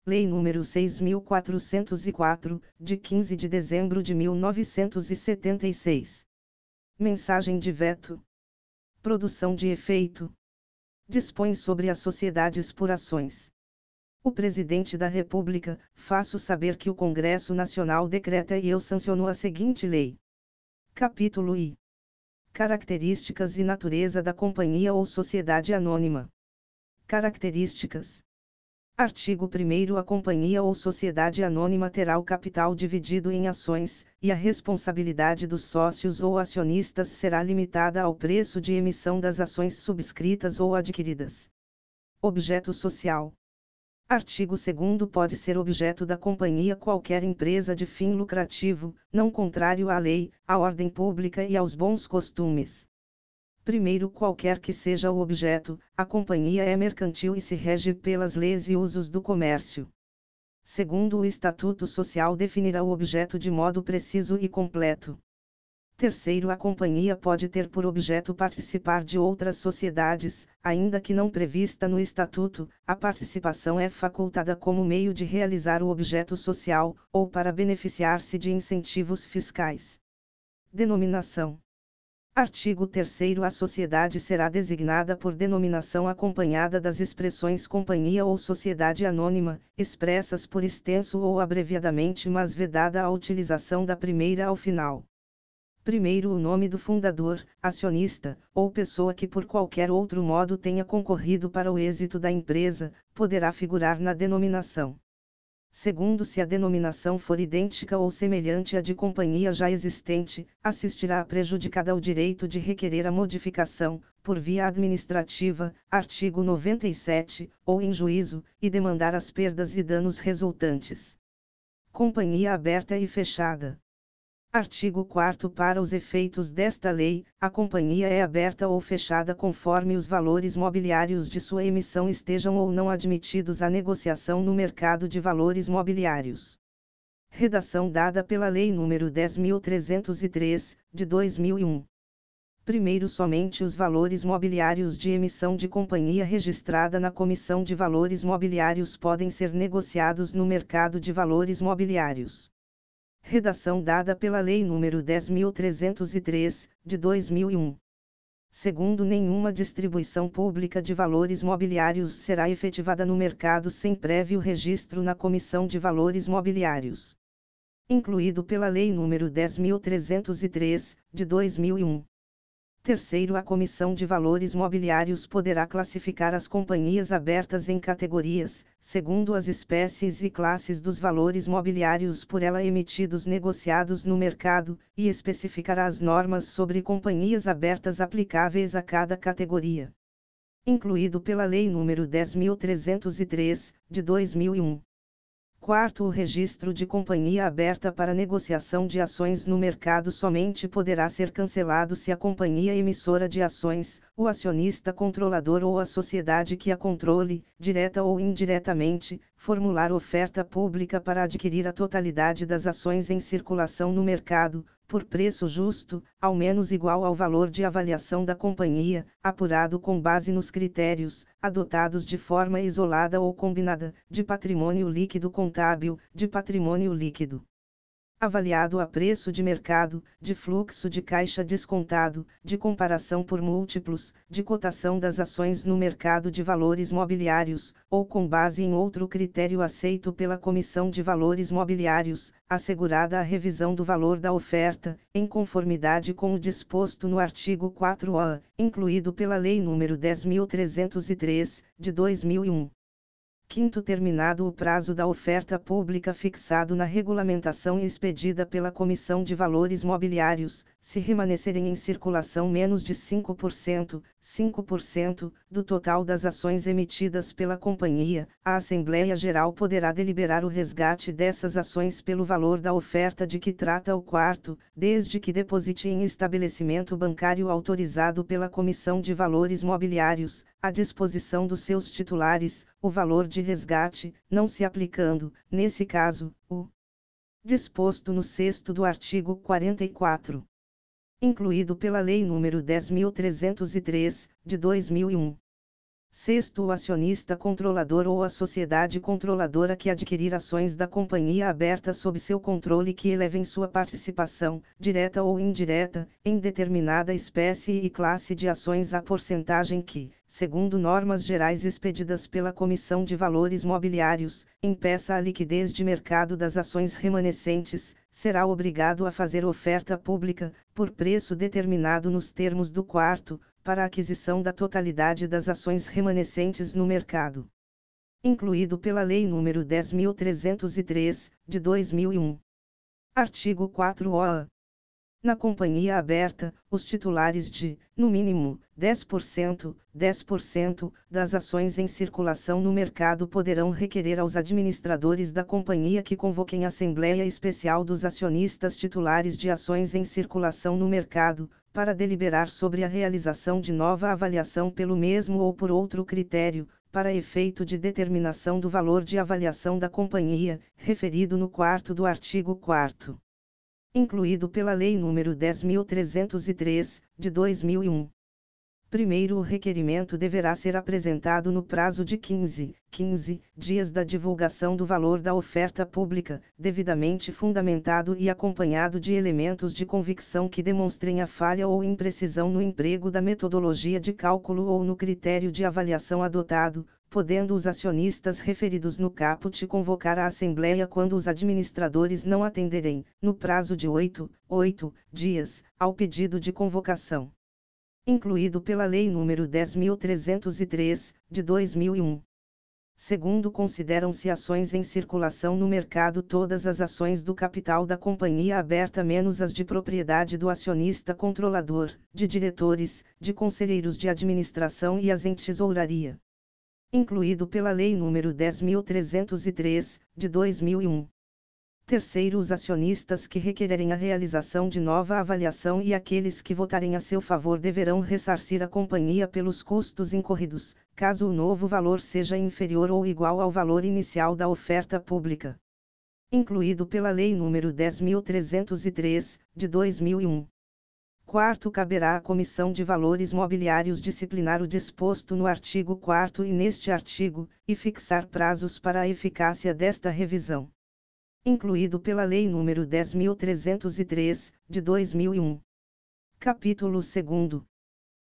Lei nº 6.404, de 15 de dezembro de 1976. Mensagem de veto. Produção de efeito. Dispõe sobre as sociedades por ações. O Presidente da República, faço saber que o Congresso Nacional decreta e eu sanciono a seguinte lei. Capítulo I. Características e natureza da companhia ou sociedade anônima. Características. Artigo 1º. A companhia ou sociedade anônima terá o capital dividido em ações, e a responsabilidade dos sócios ou acionistas será limitada ao preço de emissão das ações subscritas ou adquiridas. Objeto social. Artigo 2º. Pode ser objeto da companhia qualquer empresa de fim lucrativo, não contrário à lei, à ordem pública e aos bons costumes. Primeiro, qualquer que seja o objeto, a companhia é mercantil e se rege pelas leis e usos do comércio. Segundo, o Estatuto Social definirá o objeto de modo preciso e completo. Terceiro, a companhia pode ter por objeto participar de outras sociedades, ainda que não prevista no Estatuto, a participação é facultada como meio de realizar o objeto social, ou para beneficiar-se de incentivos fiscais. Denominação. Artigo 3º. A sociedade será designada por denominação acompanhada das expressões companhia ou sociedade anônima, expressas por extenso ou abreviadamente, mas vedada a utilização da primeira ao final. Primeiro, o nome do fundador, acionista, ou pessoa que por qualquer outro modo tenha concorrido para o êxito da empresa, poderá figurar na denominação. Segundo, se a denominação for idêntica ou semelhante à de companhia já existente, assistirá a prejudicada o direito de requerer a modificação, por via administrativa, artigo 97, ou em juízo, e demandar as perdas e danos resultantes. Companhia aberta e fechada. Artigo 4º. Para os efeitos desta lei, a companhia é aberta ou fechada conforme os valores mobiliários de sua emissão estejam ou não admitidos à negociação no mercado de valores mobiliários. Redação dada pela Lei nº 10.303, de 2001. Primeiro, somente os valores mobiliários de emissão de companhia registrada na Comissão de Valores Mobiliários podem ser negociados no mercado de valores mobiliários. Redação dada pela Lei nº 10.303, de 2001. Segundo, nenhuma distribuição pública de valores mobiliários será efetivada no mercado sem prévio registro na Comissão de Valores Mobiliários. Incluído pela Lei nº 10.303, de 2001. Terceiro, a Comissão de Valores Mobiliários poderá classificar as companhias abertas em categorias, segundo as espécies e classes dos valores mobiliários por ela emitidos negociados no mercado, e especificará as normas sobre companhias abertas aplicáveis a cada categoria. Incluído pela Lei nº 10.303, de 2001. Quarto, o registro de companhia aberta para negociação de ações no mercado somente poderá ser cancelado se a companhia emissora de ações, o acionista controlador ou a sociedade que a controle, direta ou indiretamente, formular oferta pública para adquirir a totalidade das ações em circulação no mercado, por preço justo, ao menos igual ao valor de avaliação da companhia, apurado com base nos critérios, adotados de forma isolada ou combinada, de patrimônio líquido contábil, de patrimônio líquido avaliado a preço de mercado, de fluxo de caixa descontado, de comparação por múltiplos, de cotação das ações no mercado de valores mobiliários, ou com base em outro critério aceito pela Comissão de Valores Mobiliários, assegurada a revisão do valor da oferta, em conformidade com o disposto no artigo 4A, incluído pela Lei nº 10.303, de 2001. Quinto, terminado o prazo da oferta pública fixado na regulamentação expedida pela Comissão de Valores Mobiliários, se remanescerem em circulação menos de 5%, do total das ações emitidas pela companhia, a Assembleia Geral poderá deliberar o resgate dessas ações pelo valor da oferta de que trata o quarto, desde que deposite em estabelecimento bancário autorizado pela Comissão de Valores Mobiliários, à disposição dos seus titulares, o valor de resgate, não se aplicando, nesse caso, o disposto no 6º do artigo 44. Incluído pela Lei nº 10.303, de 2001. Sexto, o acionista controlador ou a sociedade controladora que adquirir ações da companhia aberta sob seu controle que elevem sua participação, direta ou indireta, em determinada espécie e classe de ações à porcentagem que, segundo normas gerais expedidas pela Comissão de Valores Mobiliários, impeça a liquidez de mercado das ações remanescentes, será obrigado a fazer oferta pública, por preço determinado nos termos do quarto, para a aquisição da totalidade das ações remanescentes no mercado. Incluído pela Lei nº 10.303, de 2001. Artigo 4-OA. Na companhia aberta, os titulares de, no mínimo, 10% das ações em circulação no mercado poderão requerer aos administradores da companhia que convoquem Assembleia Especial dos Acionistas Titulares de Ações em Circulação no Mercado, para deliberar sobre a realização de nova avaliação pelo mesmo ou por outro critério, para efeito de determinação do valor de avaliação da companhia, referido no quarto do artigo 4º. Incluído pela Lei nº 10.303, de 2001. Primeiro, o requerimento deverá ser apresentado no prazo de 15 dias da divulgação do valor da oferta pública, devidamente fundamentado e acompanhado de elementos de convicção que demonstrem a falha ou imprecisão no emprego da metodologia de cálculo ou no critério de avaliação adotado, podendo os acionistas referidos no caput convocar a Assembleia quando os administradores não atenderem, no prazo de 8 dias, ao pedido de convocação. Incluído pela Lei nº 10.303, de 2001. Segundo, consideram-se ações em circulação no mercado todas as ações do capital da companhia aberta menos as de propriedade do acionista controlador, de diretores, de conselheiros de administração e as em tesouraria. Incluído pela Lei nº 10.303, de 2001. Terceiro, os acionistas que requererem a realização de nova avaliação e aqueles que votarem a seu favor deverão ressarcir a companhia pelos custos incorridos, caso o novo valor seja inferior ou igual ao valor inicial da oferta pública. Incluído pela Lei nº 10.303, de 2001. Quarto, caberá à Comissão de Valores Mobiliários disciplinar o disposto no artigo 4º e neste artigo, e fixar prazos para a eficácia desta revisão. Incluído pela Lei nº 10.303, de 2001. Capítulo 2º.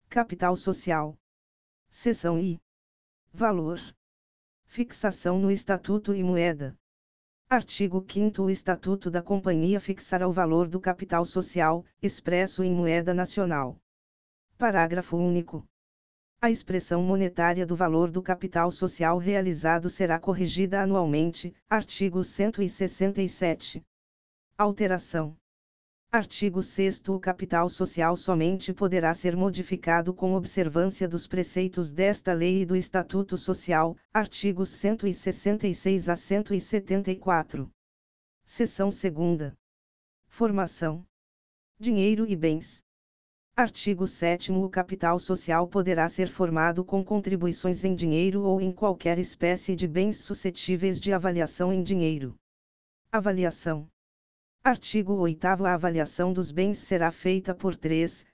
Capital Social. Seção I. Valor. Fixação no Estatuto e Moeda. Artigo 5º. O Estatuto da Companhia fixará o valor do capital social, expresso em moeda nacional. Parágrafo único. A expressão monetária do valor do capital social realizado será corrigida anualmente. Artigo 167. Alteração. Artigo 6º. O capital social somente poderá ser modificado com observância dos preceitos desta lei e do Estatuto Social. Artigos 166 a 174. Seção 2ª. Formação. Dinheiro e bens. Artigo 7º. O capital social poderá ser formado com contribuições em dinheiro ou em qualquer espécie de bens suscetíveis de avaliação em dinheiro. Avaliação. Artigo 8º. A avaliação dos bens será feita por três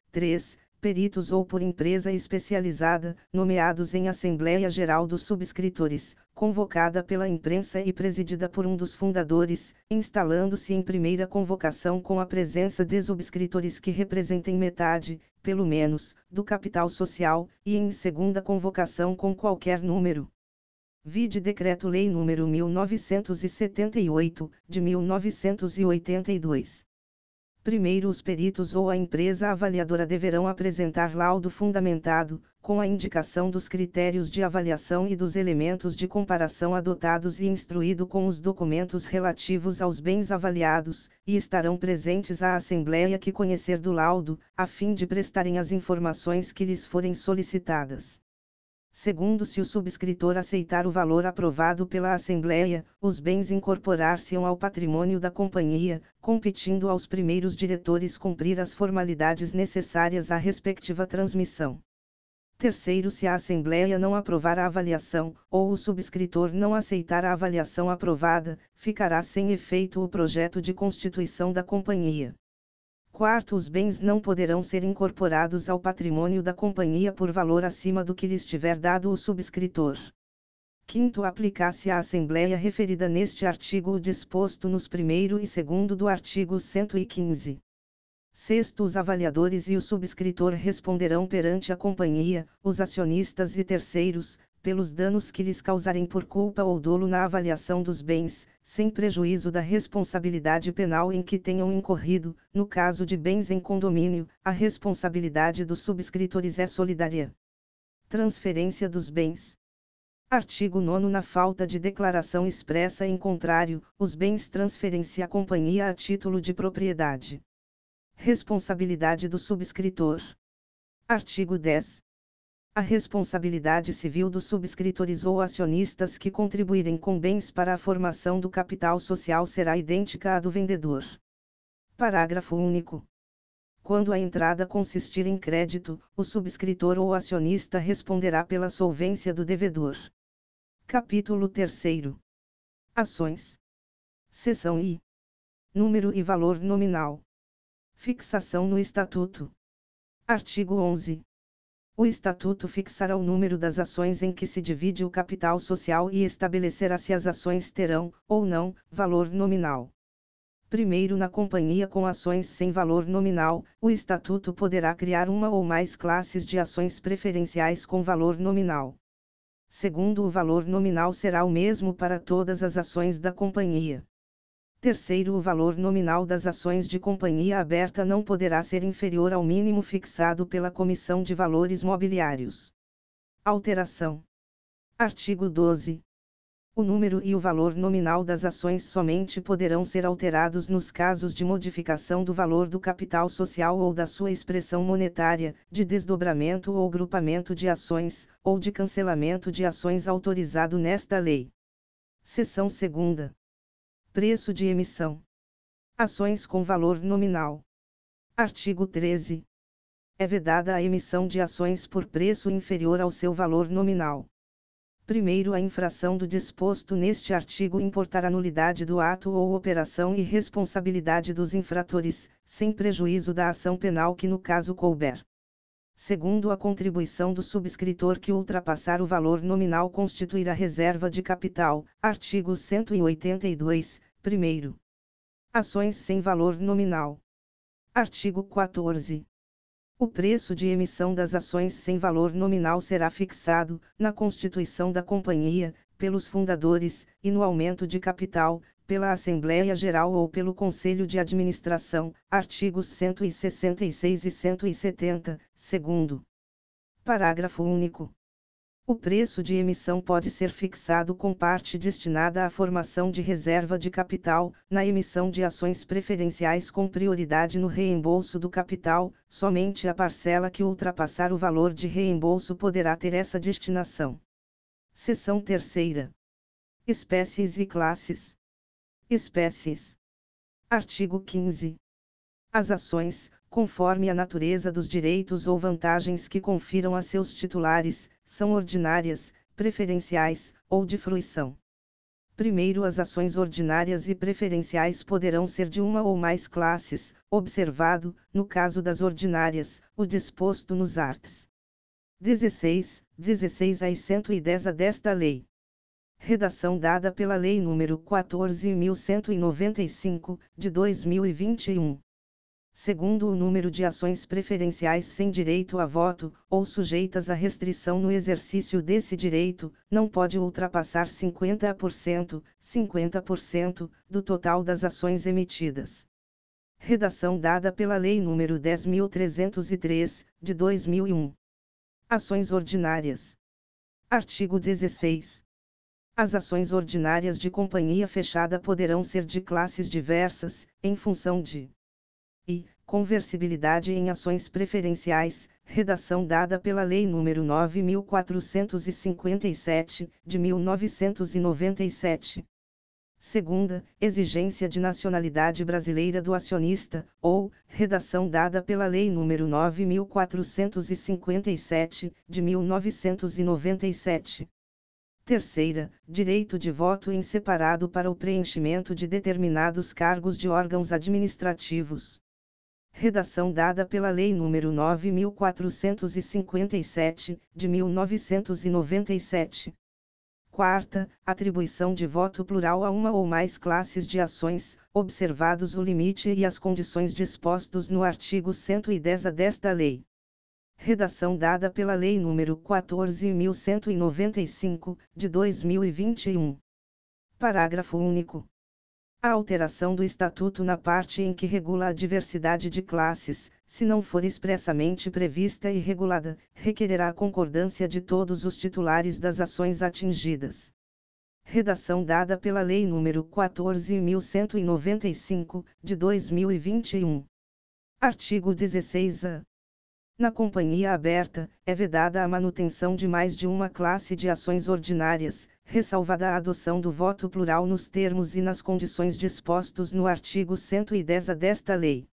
peritos ou por empresa especializada, nomeados em Assembleia Geral dos Subscritores, convocada pela imprensa e presidida por um dos fundadores, instalando-se em primeira convocação com a presença de subscritores que representem metade, pelo menos, do capital social, e em segunda convocação com qualquer número. Vide Decreto-Lei nº 1978, de 1982. Primeiro, os peritos ou a empresa avaliadora deverão apresentar laudo fundamentado, com a indicação dos critérios de avaliação e dos elementos de comparação adotados e instruído com os documentos relativos aos bens avaliados, e estarão presentes à Assembleia que conhecer do laudo, a fim de prestarem as informações que lhes forem solicitadas. Segundo, se o subscritor aceitar o valor aprovado pela Assembleia, os bens incorporar-se-ão ao patrimônio da companhia, competindo aos primeiros diretores cumprir as formalidades necessárias à respectiva transmissão. Terceiro, se a Assembleia não aprovar a avaliação, ou o subscritor não aceitar a avaliação aprovada, ficará sem efeito o projeto de constituição da companhia. Quarto, os bens não poderão ser incorporados ao patrimônio da companhia por valor acima do que lhes tiver dado o subscritor. Quinto, aplicar-se à Assembleia referida neste artigo o disposto nos 1º e 2º do artigo 115. Sexto, os avaliadores e o subscritor responderão perante a companhia, os acionistas e terceiros, pelos danos que lhes causarem por culpa ou dolo na avaliação dos bens, sem prejuízo da responsabilidade penal em que tenham incorrido. No caso de bens em condomínio, a responsabilidade dos subscritores é solidária. Transferência dos bens. Artigo 9º. Na falta de declaração expressa em contrário, os bens transferem-se à companhia a título de propriedade. Responsabilidade do subscritor. Artigo 10. A responsabilidade civil dos subscritores ou acionistas que contribuírem com bens para a formação do capital social será idêntica à do vendedor. Parágrafo único. Quando a entrada consistir em crédito, o subscritor ou acionista responderá pela solvência do devedor. Capítulo 3º. Ações. Seção I. Número e valor nominal. Fixação no Estatuto. Artigo 11. O Estatuto fixará o número das ações em que se divide o capital social e estabelecerá se as ações terão, ou não, valor nominal. Primeiro, na companhia com ações sem valor nominal, o Estatuto poderá criar uma ou mais classes de ações preferenciais com valor nominal. Segundo, o valor nominal será o mesmo para todas as ações da companhia. Terceiro, o valor nominal das ações de companhia aberta não poderá ser inferior ao mínimo fixado pela Comissão de Valores Mobiliários. Alteração. Artigo 12. O número e o valor nominal das ações somente poderão ser alterados nos casos de modificação do valor do capital social ou da sua expressão monetária, de desdobramento ou grupamento de ações, ou de cancelamento de ações autorizado nesta lei. Seção 2ª. Preço de emissão. Ações com valor nominal. Artigo 13. É vedada a emissão de ações por preço inferior ao seu valor nominal. Primeiro, a infração do disposto neste artigo importará nulidade do ato ou operação e responsabilidade dos infratores, sem prejuízo da ação penal que no caso couber. Segundo, a contribuição do subscritor que ultrapassar o valor nominal constituirá reserva de capital. Artigo 182, primeiro. Ações sem valor nominal. Artigo 14. O preço de emissão das ações sem valor nominal será fixado, na constituição da companhia, pelos fundadores, e no aumento de capital, pela Assembleia Geral ou pelo Conselho de Administração. Artigos 166 e 170, segundo. Parágrafo único. O preço de emissão pode ser fixado com parte destinada à formação de reserva de capital, na emissão de ações preferenciais com prioridade no reembolso do capital. Somente a parcela que ultrapassar o valor de reembolso poderá ter essa destinação. Seção 3ª. Espécies e classes. Espécies. Artigo 15. As ações, conforme a natureza dos direitos ou vantagens que confiram a seus titulares, são ordinárias, preferenciais, ou de fruição. Primeiro, as ações ordinárias e preferenciais poderão ser de uma ou mais classes, observado, no caso das ordinárias, o disposto nos arts. 16 a e 110 desta lei. Redação dada pela Lei nº 14.195, de 2021. Segundo, o número de ações preferenciais sem direito a voto, ou sujeitas a restrição no exercício desse direito, não pode ultrapassar 50%, do total das ações emitidas. Redação dada pela Lei nº 10.303, de 2001. Ações ordinárias. Artigo 16. As ações ordinárias de companhia fechada poderão ser de classes diversas, em função de e conversibilidade em ações preferenciais, redação dada pela Lei nº 9.457, de 1997. Segunda, exigência de nacionalidade brasileira do acionista, ou, redação dada pela Lei nº 9.457, de 1997. Terceira, direito de voto em separado para o preenchimento de determinados cargos de órgãos administrativos. redação dada pela Lei nº 9.457, de 1997. Quarta, atribuição de voto plural a uma ou mais classes de ações, observados o limite e as condições dispostos no artigo 110-A desta lei. Redação dada pela Lei nº 14.195, de 2021. Parágrafo único. A alteração do Estatuto na parte em que regula a diversidade de classes, se não for expressamente prevista e regulada, requererá a concordância de todos os titulares das ações atingidas. Redação dada pela Lei nº 14.195, de 2021. Artigo 16-A. Na companhia aberta, é vedada a manutenção de mais de uma classe de ações ordinárias, ressalvada a adoção do voto plural nos termos e nas condições dispostos no artigo 110-A desta lei.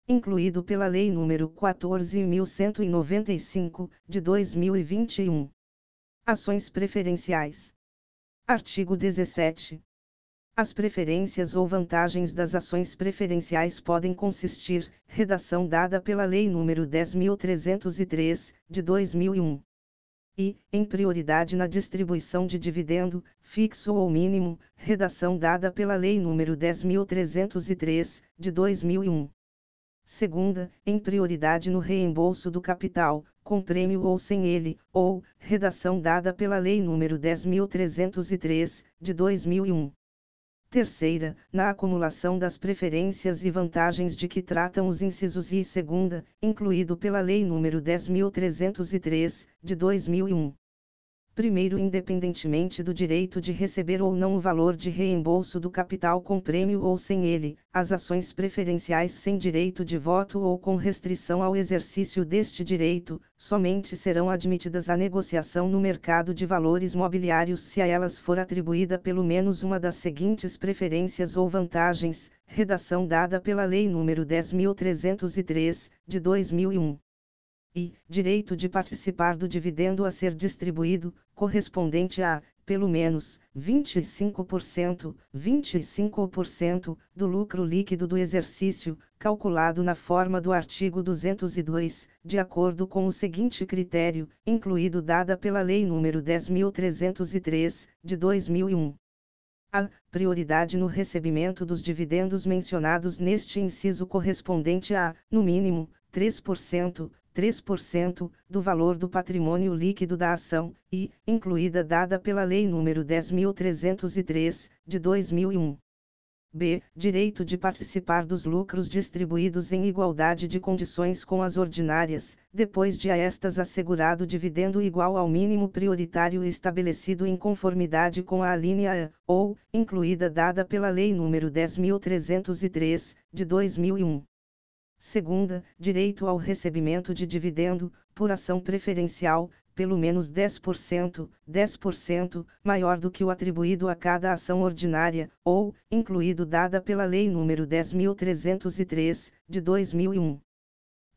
Incluído pela Lei nº 14.195, de 2021. Ações preferenciais. Artigo 17. As preferências ou vantagens das ações preferenciais podem consistir, redação dada pela Lei nº 10.303, de 2001. E, em prioridade na distribuição de dividendo, fixo ou mínimo, redação dada pela Lei nº 10.303, de 2001. Segunda, em prioridade no reembolso do capital, com prêmio ou sem ele, ou, redação dada pela Lei nº 10.303, de 2001. Terceira, na acumulação das preferências e vantagens de que tratam os incisos I e segunda, incluído pela Lei nº 10.303, de 2001. Primeiro, independentemente do direito de receber ou não o valor de reembolso do capital com prêmio ou sem ele, as ações preferenciais sem direito de voto ou com restrição ao exercício deste direito, somente serão admitidas à negociação no mercado de valores mobiliários se a elas for atribuída pelo menos uma das seguintes preferências ou vantagens, redação dada pela Lei nº 10.303, de 2001. E, direito de participar do dividendo a ser distribuído, correspondente a, pelo menos, 25% do lucro líquido do exercício, calculado na forma do artigo 202, de acordo com o seguinte critério, incluído dada pela Lei nº 10.303, de 2001. A prioridade no recebimento dos dividendos mencionados neste inciso correspondente a, no mínimo, 3% do valor do patrimônio líquido da ação, e, incluída dada pela Lei nº 10.303, de 2001. B. Direito de participar dos lucros distribuídos em igualdade de condições com as ordinárias, depois de a estas assegurado dividendo igual ao mínimo prioritário estabelecido em conformidade com a alínea A, ou, incluída dada pela Lei nº 10.303, de 2001. Segunda, direito ao recebimento de dividendo, por ação preferencial, pelo menos 10% maior do que o atribuído a cada ação ordinária, ou, incluído dada pela Lei nº 10.303, de 2001.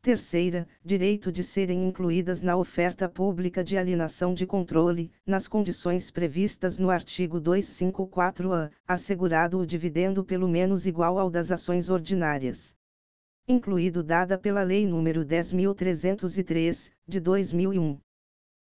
Terceira, direito de serem incluídas na oferta pública de alienação de controle, nas condições previstas no artigo 254-A, assegurado o dividendo pelo menos igual ao das ações ordinárias. Incluído dada pela Lei nº 10.303, de 2001.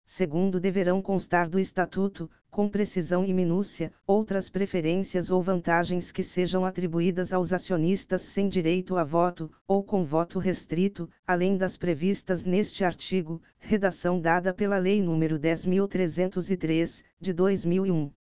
Segundo, deverão constar do Estatuto, com precisão e minúcia, outras preferências ou vantagens que sejam atribuídas aos acionistas sem direito a voto, ou com voto restrito, além das previstas neste artigo, redação dada pela Lei nº 10.303, de 2001.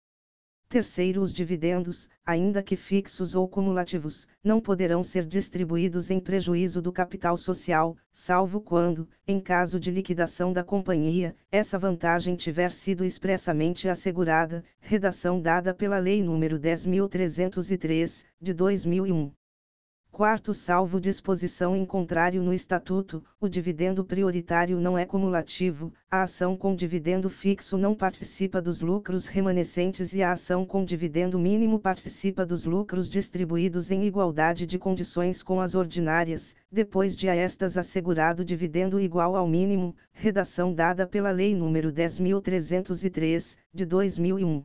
Terceiro, os dividendos, ainda que fixos ou cumulativos, não poderão ser distribuídos em prejuízo do capital social, salvo quando, em caso de liquidação da companhia, essa vantagem tiver sido expressamente assegurada, redação dada pela Lei nº 10.303, de 2001. Quarto, salvo disposição em contrário no Estatuto, o dividendo prioritário não é cumulativo, a ação com dividendo fixo não participa dos lucros remanescentes e a ação com dividendo mínimo participa dos lucros distribuídos em igualdade de condições com as ordinárias, depois de a estas assegurado dividendo igual ao mínimo, redação dada pela Lei nº 10.303, de 2001.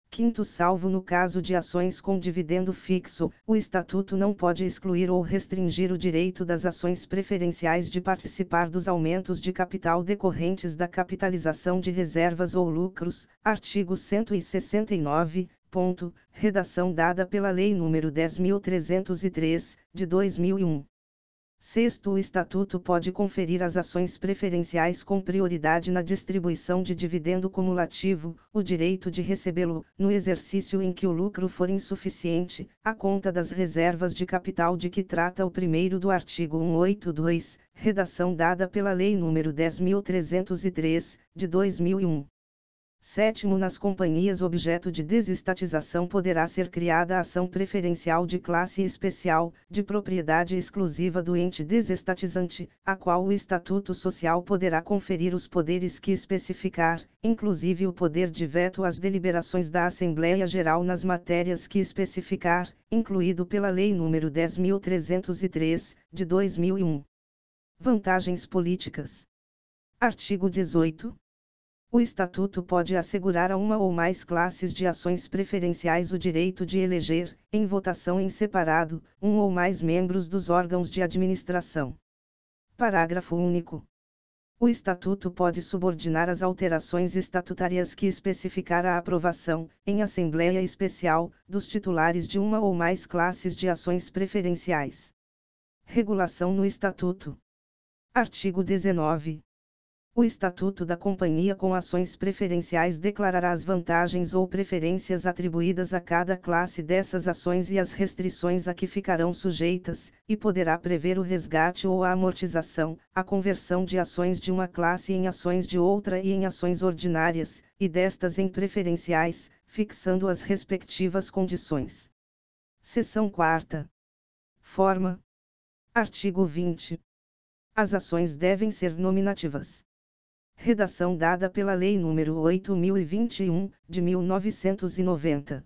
Quinto, salvo no caso de ações com dividendo fixo, o Estatuto não pode excluir ou restringir o direito das ações preferenciais de participar dos aumentos de capital decorrentes da capitalização de reservas ou lucros. Artigo 169, ponto, redação dada pela Lei nº 10.303, de 2001. Sexto, o Estatuto pode conferir às ações preferenciais com prioridade na distribuição de dividendo cumulativo, o direito de recebê-lo, no exercício em que o lucro for insuficiente, à conta das reservas de capital de que trata o primeiro do artigo 182, redação dada pela Lei nº 10.303, de 2001. Sétimo, nas companhias objeto de desestatização poderá ser criada ação preferencial de classe especial, de propriedade exclusiva do ente desestatizante, a qual o Estatuto Social poderá conferir os poderes que especificar, inclusive o poder de veto às deliberações da Assembleia Geral nas matérias que especificar, incluído pela Lei nº 10.303, de 2001. Vantagens políticas. Artigo 18. O Estatuto pode assegurar a uma ou mais classes de ações preferenciais o direito de eleger, em votação em separado, um ou mais membros dos órgãos de administração. Parágrafo único. O Estatuto pode subordinar as alterações estatutárias que especificar a aprovação, em Assembleia Especial, dos titulares de uma ou mais classes de ações preferenciais. Regulação no Estatuto. Artigo 19. O Estatuto da Companhia com ações preferenciais declarará as vantagens ou preferências atribuídas a cada classe dessas ações e as restrições a que ficarão sujeitas, e poderá prever o resgate ou a amortização, a conversão de ações de uma classe em ações de outra e em ações ordinárias, e destas em preferenciais, fixando as respectivas condições. Seção 4ª. Forma. Artigo 20. As ações devem ser nominativas. Redação dada pela Lei nº 8.021, de 1990.